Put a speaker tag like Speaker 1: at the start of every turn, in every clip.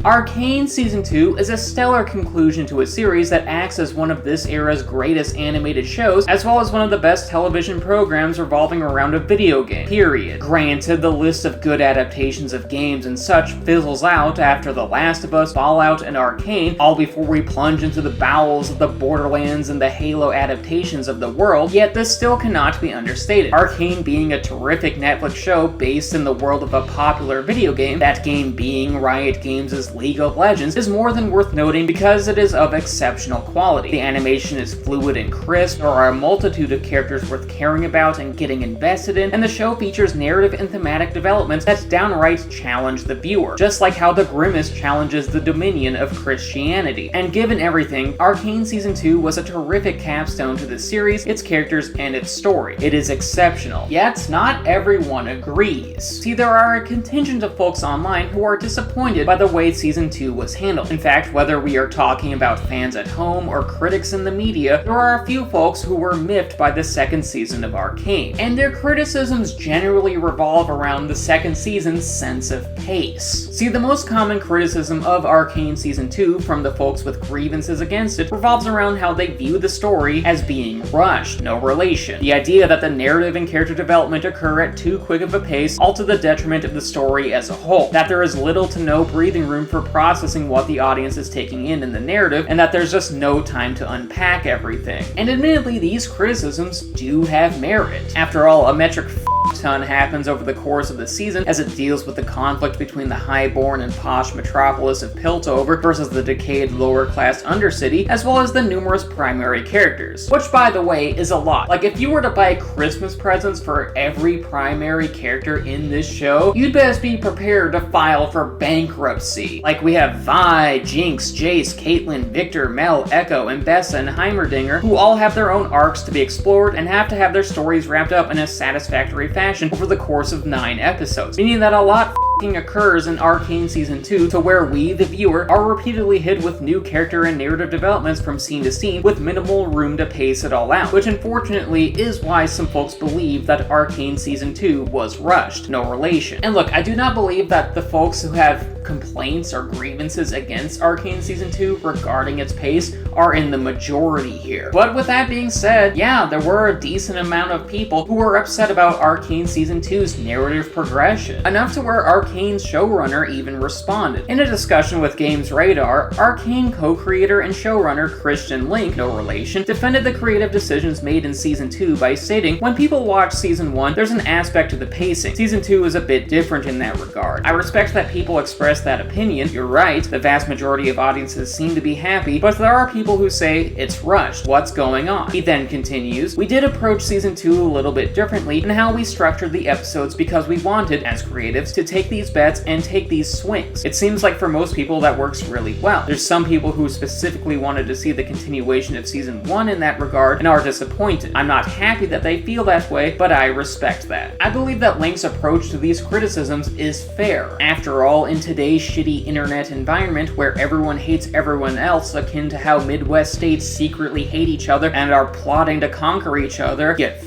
Speaker 1: Arcane Season 2 is a stellar conclusion to a series that acts as one of this era's greatest animated shows, as well as one of the best television programs revolving around a video game, period. Granted, the list of good adaptations of games and such fizzles out after The Last of Us, Fallout, and Arcane, all before we plunge into the bowels of the Borderlands and the Halo adaptations of the world, yet this still cannot be understated. Arcane being a terrific Netflix show based in the world of a popular video game, that game being Riot Games' League of Legends, is more than worth noting because it is of exceptional quality. The animation is fluid and crisp, there are a multitude of characters worth caring about and getting invested in, and the show features narrative and thematic developments that downright challenge the viewer, just like how the Grimace challenges the dominion of Christianity. And given everything, Arcane Season 2 was a terrific capstone to the series, its characters, and its story. It is exceptional, yet not everyone agrees. See, there are a contingent of folks online who are disappointed by the way Season 2 was handled. In fact, whether we are talking about fans at home or critics in the media, there are a few folks who were miffed by the second season of Arcane, and their criticisms generally revolve around the second season's sense of pace. See, the most common criticism of Arcane Season 2 from the folks with grievances against it revolves around how they view the story as being rushed, no relation. The idea that the narrative and character development occur at too quick of a pace, all to the detriment of the story as a whole. That there is little to no breathing room for processing what the audience is taking in the narrative, and that there's just no time to unpack everything. And admittedly, these criticisms do have merit. After all, a metric ton happens over the course of the season as it deals with the conflict between the highborn and posh metropolis of Piltover versus the decayed lower-class Undercity, as well as the numerous primary characters. Which, by the way, is a lot. Like, if you were to buy Christmas presents for every primary character in this show, you'd best be prepared to file for bankruptcy. Like, we have Vi, Jinx, Jace, Caitlyn, Victor, Mel, Echo, Mbessa, and Heimerdinger, who all have their own arcs to be explored and have to have their stories wrapped up in a satisfactory fashion over the course of 9 episodes, meaning that a lot occurs in Arcane Season 2 to where we, the viewer, are repeatedly hit with new character and narrative developments from scene to scene with minimal room to pace it all out, which unfortunately is why some folks believe that Arcane Season 2 was rushed, no relation. And look, I do not believe that the folks who have complaints or grievances against Arcane Season 2 regarding its pace are in the majority here. But with that being said, yeah, there were a decent amount of people who were upset about Arcane Season 2's narrative progression, enough to where Arcane's showrunner even responded. In a discussion with Games Radar, Arcane co-creator and showrunner Christian Link, no relation, defended the creative decisions made in Season 2 by stating, "When people watch Season 1, there's an aspect to the pacing. Season 2 is a bit different in that regard. I respect that people express that opinion. You're right, the vast majority of audiences seem to be happy, but there are people who say it's rushed. What's going on?" He then continues, "We did approach Season 2 a little bit differently in how we structured the episodes because we wanted, as creatives, to take these bets and take these swings. It seems like for most people that works really well. There's some people who specifically wanted to see the continuation of Season 1 in that regard and are disappointed. I'm not happy that they feel that way, but I respect that." I believe that Link's approach to these criticisms is fair. After all, in today's shitty internet environment where everyone hates everyone else, akin to how Midwest states secretly hate each other and are plotting to conquer each other, get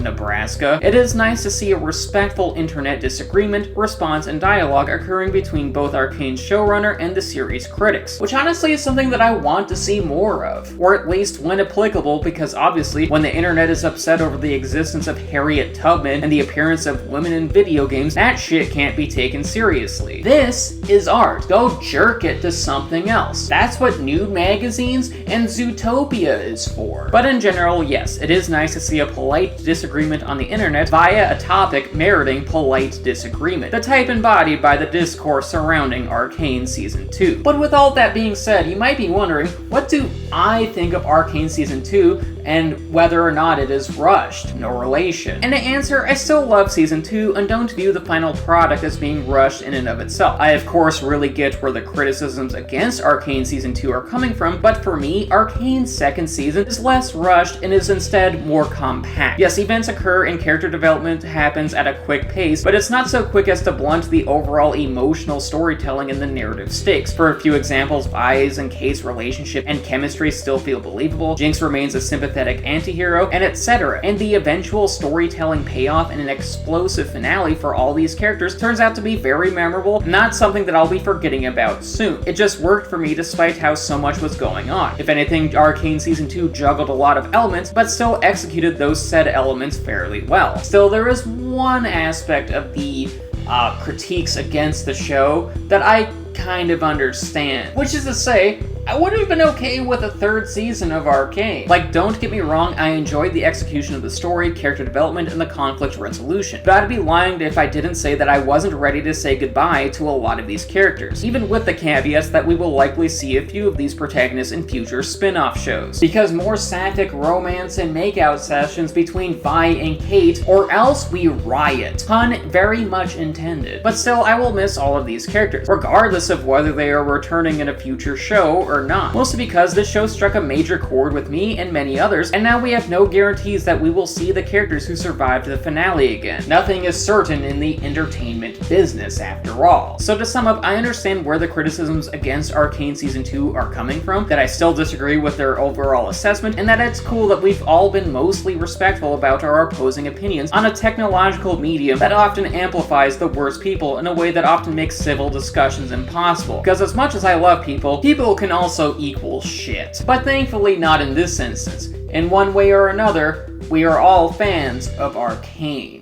Speaker 1: Nebraska, it is nice to see a respectful internet disagreement, response, and dialogue occurring between both Arcane's showrunner and the series' critics, which honestly is something that I want to see more of, or at least when applicable, because obviously when the internet is upset over the existence of Harriet Tubman and the appearance of women in video games, that shit can't be taken seriously. This is art. Go jerk it to something else. That's what nude magazines and Zootopia is for. But in general, yes, it is nice to see a polite disagreement on the internet via a topic meriting polite disagreement, the type embodied by the discourse surrounding Arcane Season 2. But with all that being said, you might be wondering, what do I think of Arcane Season 2 and whether or not it is rushed? No relation. And to answer, I still love Season 2 and don't view the final product as being rushed in and of itself. I of course really get where the criticisms against Arcane Season 2 are coming from, but for me, Arcane's second season is less rushed and is instead more compact. Yes, events occur and character development happens at a quick pace, but it's not so quick as to blunt the overall emotional storytelling and the narrative stakes. For a few examples, Vi's and Kate's relationship and chemistry still feel believable. Jinx remains a sympathetic pathetic antihero, and etc. And the eventual storytelling payoff and an explosive finale for all these characters turns out to be very memorable, not something that I'll be forgetting about soon. It just worked for me despite how so much was going on. If anything, Arcane Season 2 juggled a lot of elements, but still executed those said elements fairly well. Still, there is one aspect of the critiques against the show that I kind of understand, which is to say, I would have been okay with a third season of Arcane. Like, don't get me wrong, I enjoyed the execution of the story, character development, and the conflict resolution. But I'd be lying if I didn't say that I wasn't ready to say goodbye to a lot of these characters, even with the caveats that we will likely see a few of these protagonists in future spin-off shows. Because more sapphic romance and makeout sessions between Vi and Kate, or else we riot. Pun very much intended. But still, I will miss all of these characters, regardless of whether they are returning in a future show or not. Mostly because this show struck a major chord with me and many others, and now we have no guarantees that we will see the characters who survived the finale again. Nothing is certain in the entertainment business, after all. So to sum up, I understand where the criticisms against Arcane Season 2 are coming from, that I still disagree with their overall assessment, and that it's cool that we've all been mostly respectful about our opposing opinions on a technological medium that often amplifies the worst people in a way that often makes civil discussions impossible. Because as much as I love people, people can also equal shit. But thankfully not in this instance. In one way or another, we are all fans of Arcane.